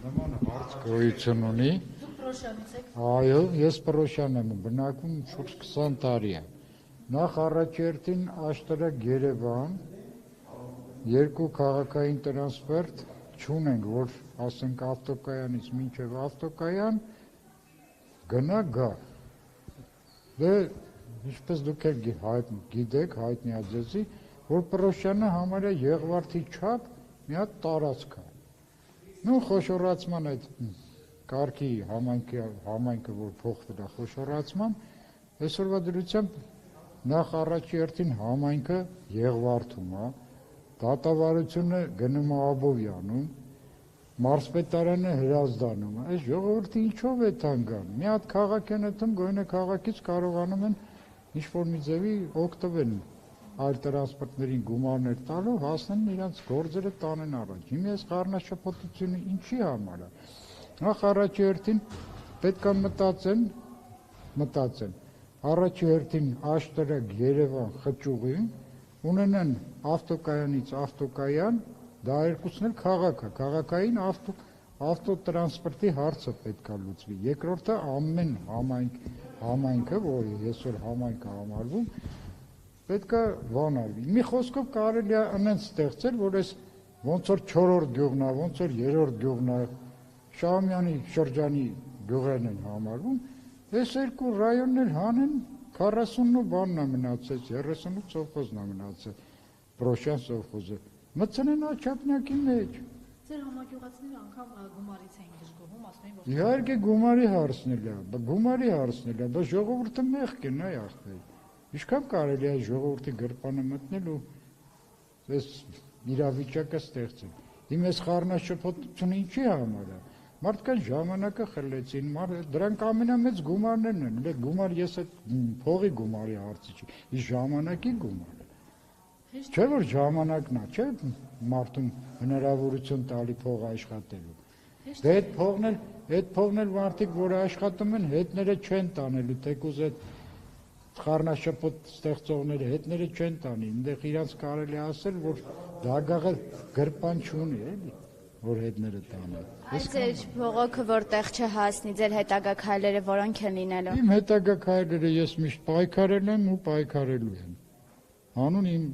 նման հարց գոյություն ունի։ Այո, ես Պրոշյան եմ, բնակվում շուրջ 20 տարի է։ Նախ առաջերտին աշտարակ Երևան, երկու քաղաքային տրանսպորտ չունենք, որ ասենք ավտոկայանից մինչև ավտոկայան գնա գա։ Դե ինչպես դուք էլ գիտեք, հայտնի է ձեզի, որ Պրոշյանը համարյա Եղվարդի չափ մի հատ տարածք է։ Նու խոշորացման այդ կարգի համայնքը, որ փոխվել է խոշորացման, այսօրվա դրությամբ նախ առաջերտին համայնքը Եղվարդում է, դատավարությունը գնում է Աբովյանում, մարզպետարանը Հրազդանում է, այս ժողովուրդը ինչով է թանկան, մի հատ քաղաք են ըտում, գույնը քաղաքից կարողանում են ինչ-որ մի ձևի օգտվել այլ տրանսպորտներին գումարներ տալով, հասնեն իրենց գործերը տանեն առաջ։ Հիմա այս խառնաշփոթությունը ինչի համար է։ Նախ առաջերտին պետք է մտածեն, առաջերտին աշտարակ Երևան խճուղի, ունենան ավտոկայանից ավտոկայան, դա երկուսն էլ քաղաք է, քաղաքային ավտոտրանսպորտի հարցը պետք է լուծվի։ Երկրորդը ամեն համայնքը, որ այսօր համայնք է համարվում, պետք է վանալվի։ Մի խոսքով կարելի է այնպես ստեղծել, որ այս ոնց որ 4-րդ գյուղն է, ոնց որ 3-րդ գյուղն է, Շահումյանի շրջանի գյուղերն են համարվում, այս երկու ռայոններ հանեն 40 բանն է մնացել, 38 սովխոզն է մնացել, Պրոշյան սովխոզը, մտցնեն Աչափնյակի մեջ։ Ձեր համագյուղացիները անգամ գումարից էին դժգոհում, ասում էին, որ Իհարկե գումարի հարցն է, բայց ժողովուրդը մեղք է, նա ախպեր։ Ինչքան կարելի է ժողովրդի գրպանը մտնել ու այս իրավիճակը ստեղծել։ Իմ այս խառնաշփոթությունը ինչի համար է։ Մարդկան ժամանակը խլեցին, դրանք ամենամեծ գումարներն են, դե գումար ես այդ փողի գումարի հարցը չի, իսկ ժամանակի գումարը։ Չէ՞ որ ժամանակն է, չէ՞ մարդուն հնարավորություն տալի փող աշխատելու։ Դե այդ փողն էլ մարդիկ, որ աշխատում են, հետները չեն տանելու, թեկուզ այդ խառնաշփոթ ստեղծողները հետները չեն տանի, այնտեղ իրանց կարելի ասել, որ դագաղը գրպան չունի, էլի, որ հետները տանեն։ Այս ձեր բողոքը որտեղ չհասնի, ձեր հետագա քայլերը որոնք են լինելու։ Իմ հետագա քայլերը ես միշտ պայքարել եմ ու պայքարելու եմ։ Հանուն իմ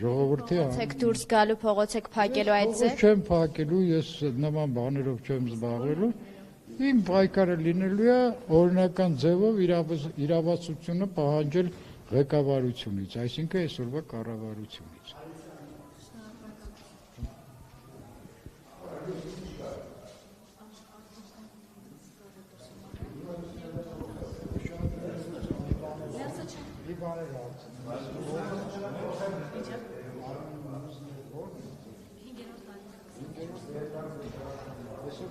ժողովրդի Եք դուրս գալու, փողոց եք փակելու այդ ձեր։ Չեմ փակելու, ես նման բաներով չեմ զբաղվելու։ Իմ պայքարը լինելու է օրինական ձևով իրավասությունը պահանջել ղեկավարությունից, այսինքն այսօրվա կառավարությունից։